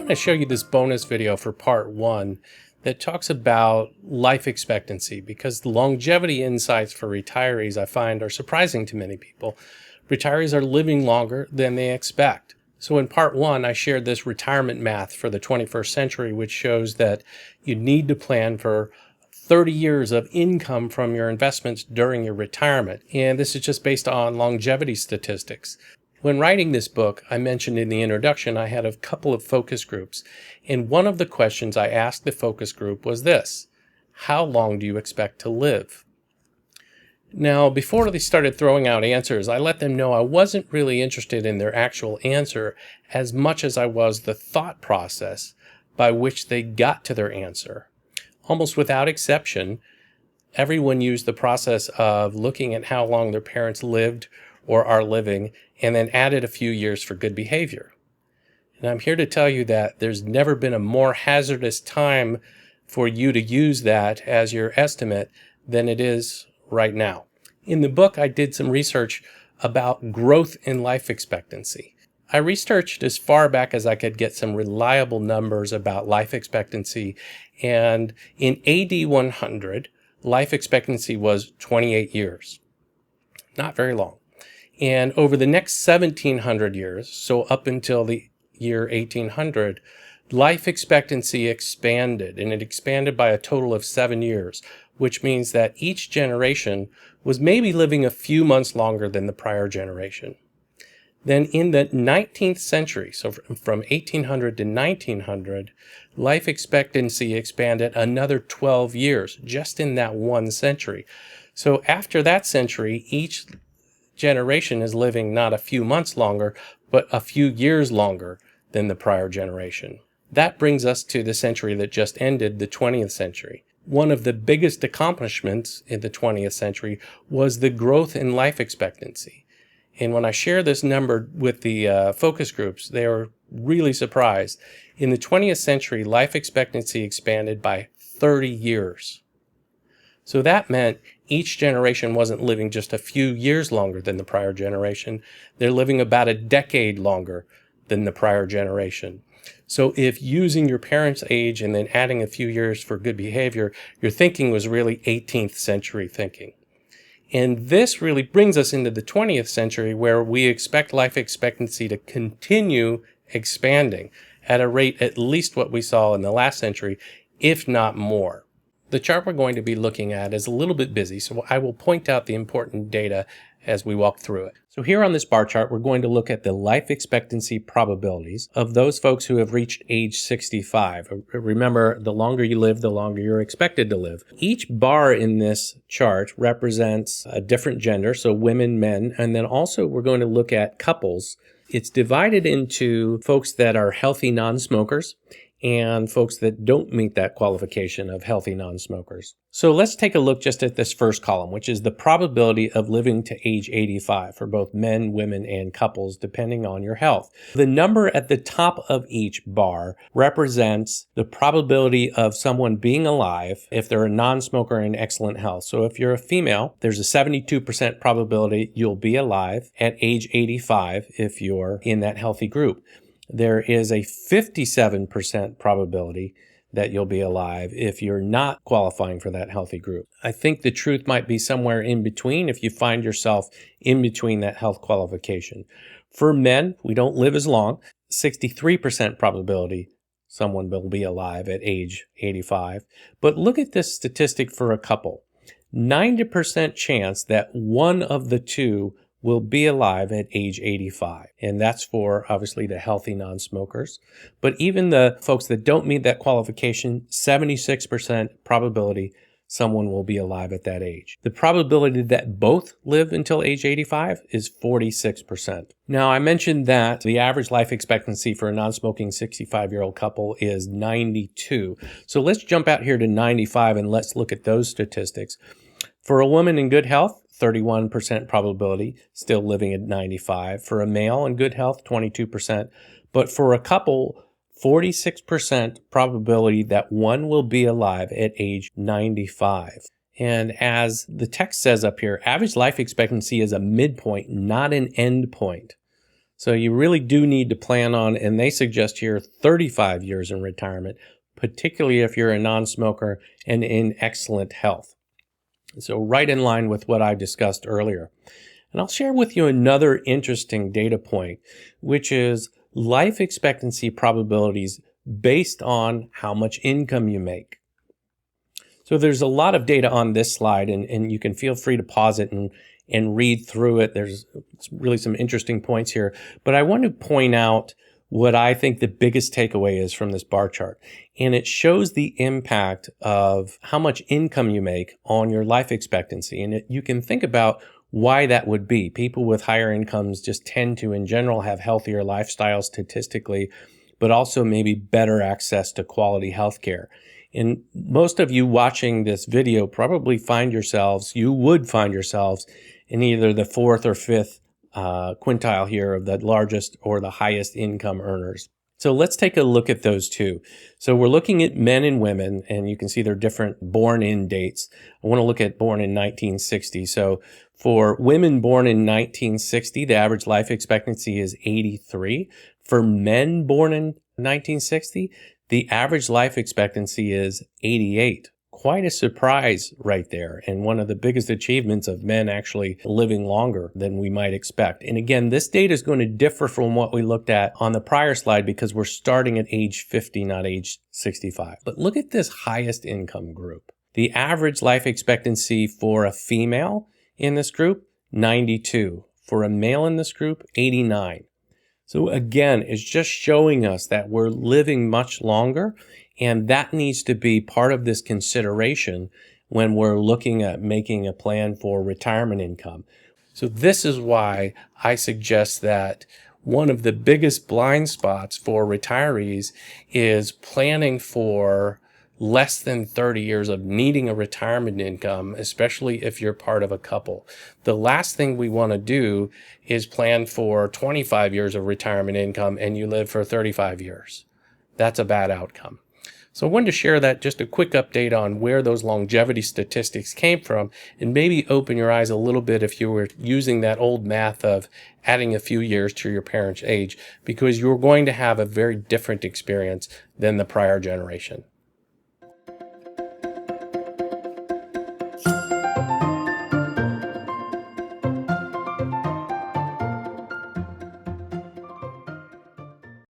want to show you this bonus video for part one that talks about life expectancy, because the longevity insights for retirees I find are surprising to many people. Retirees are living longer than they expect. So in part one, I shared this retirement math for the 21st century, which shows that you need to plan for 30 years of income from your investments during your retirement. And this is just based on longevity statistics. When writing this book, I mentioned in the introduction, I had a couple of focus groups. And one of the questions I asked the focus group was this: how long do you expect to live? Now, before they started throwing out answers, I let them know I wasn't really interested in their actual answer as much as I was the thought process by which they got to their answer. Almost without exception, everyone used the process of looking at how long their parents lived or are living, and then added a few years for good behavior. And I'm here to tell you that there's never been a more hazardous time for you to use that as your estimate than it is right now. In the book, I did some research about growth in life expectancy. I researched as far back as I could get some reliable numbers about life expectancy, and in AD 100, life expectancy was 28 years. Not very long. And over the next 1700 years, so up until the year 1800, life expectancy expanded, and it expanded by a total of 7 years, which means that each generation was maybe living a few months longer than the prior generation. Then in the 19th century, so from 1800 to 1900, life expectancy expanded another 12 years just in that one century. So after that century, each generation is living not a few months longer, but a few years longer than the prior generation. That brings us to the century that just ended, the 20th century. One of the biggest accomplishments in the 20th century was the growth in life expectancy. And when I share this number with the focus groups, they were really surprised. In the 20th century, life expectancy expanded by 30 years. So that meant each generation wasn't living just a few years longer than the prior generation. They're living about a decade longer than the prior generation. So if using your parents' age and then adding a few years for good behavior, your thinking was really 18th century thinking. And this really brings us into the 20th century, where we expect life expectancy to continue expanding at a rate at least what we saw in the last century, if not more. The chart we're going to be looking at is a little bit busy, so I will point out the important data as we walk through it. So here on this bar chart, we're going to look at the life expectancy probabilities of those folks who have reached age 65. Remember, the longer you live, the longer you're expected to live. Each bar in this chart represents a different gender, so women, men, and then also we're going to look at couples. It's divided into folks that are healthy non-smokers and folks that don't meet that qualification of healthy non-smokers. So let's take a look just at this first column, which is the probability of living to age 85 for both men, women, and couples, depending on your health. The number at the top of each bar represents the probability of someone being alive if they're a non-smoker in excellent health. So if you're a female, there's a 72% probability you'll be alive at age 85 if you're in that healthy group. There is a 57% probability that you'll be alive if you're not qualifying for that healthy group. I think the truth might be somewhere in between if you find yourself in between that health qualification. For men, we don't live as long. 63% probability someone will be alive at age 85. But look at this statistic for a couple. 90% chance that one of the two will be alive at age 85. And that's for, obviously, the healthy non-smokers. But even the folks that don't meet that qualification, 76% probability someone will be alive at that age. The probability that both live until age 85 is 46%. Now, I mentioned that the average life expectancy for a non-smoking 65-year-old couple is 92. So let's jump out here to 95 and let's look at those statistics. For a woman in good health, 31% probability, still living at 95. For a male in good health, 22%. But for a couple, 46% probability that one will be alive at age 95. And as the text says up here, average life expectancy is a midpoint, not an end point. So you really do need to plan on, and they suggest here 35 years in retirement, particularly if you're a non-smoker and in excellent health. So right in line with what I discussed earlier. And I'll share with you another interesting data point, which is life expectancy probabilities based on how much income you make. So there's a lot of data on this slide, and you can feel free to pause it and read through it. There's really some interesting points here. But I want to point out what I think the biggest takeaway is from this bar chart. And it shows the impact of how much income you make on your life expectancy. And you can think about why that would be. People with higher incomes just tend to, in general, have healthier lifestyles statistically, but also maybe better access to quality health care. And most of you watching this video probably you would find yourselves in either the fourth or fifth quintile here of the largest or the highest income earners. So let's take a look at those two. So we're looking at men and women, and you can see they're different born-in dates. I want to look at born in 1960. So for women born in 1960, the average life expectancy is 83. For men born in 1960, the average life expectancy is 88. Quite a surprise right there, and one of the biggest achievements of men actually living longer than we might expect. And again, this data is going to differ from what we looked at on the prior slide because we're starting at age 50, not age 65. But look at this highest income group. The average life expectancy for a female in this group, 92. For a male in this group, 89. So again, it's just showing us that we're living much longer, and that needs to be part of this consideration when we're looking at making a plan for retirement income. So this is why I suggest that one of the biggest blind spots for retirees is planning for less than 30 years of needing a retirement income, especially if you're part of a couple. The last thing we want to do is plan for 25 years of retirement income and you live for 35 years. That's a bad outcome. So I wanted to share that, just a quick update on where those longevity statistics came from, and maybe open your eyes a little bit if you were using that old math of adding a few years to your parents' age, because you're going to have a very different experience than the prior generation.